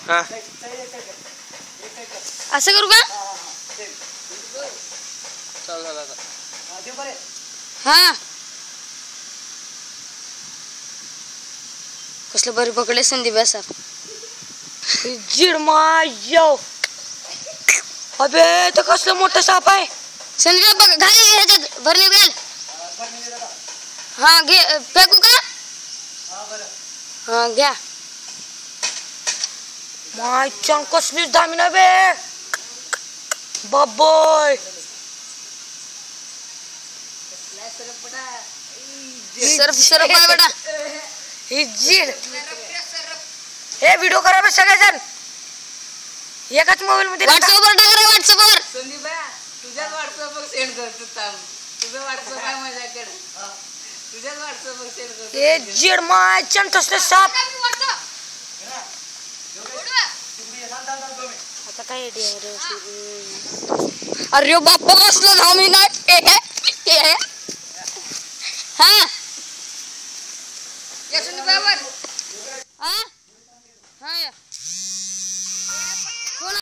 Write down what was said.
हा असं करू का? हा कसलं बरी पकडले संदीप असा जिरमा यो अबे तो कसलं मोठं साप आहे संदीप बघ घाल ह्याच्यात भरणी घाल हा घे फेकू का हा घ्या माय चंग कसलीच दामी ना बे बाबोय सरफ सरफ आहे बेटा ही जीड हे व्हिडिओ करा बे सगळेजण एकाच मोबाईल मध्ये व्हॉट्सअपवर टाका रे व्हॉट्सअपवर संदीप तुझ्याच व्हॉट्सअपवर सेंड करतो थांब तुझं व्हॉट्सअप आहे माझ्याकडे तुझ्याच व्हॉट्सअपवर सेंड करतो हे जीड माय चंग कसलं साप आता काय अरे बाप्पा कसलं धामी नाही हा या संदीप बाबर हा हा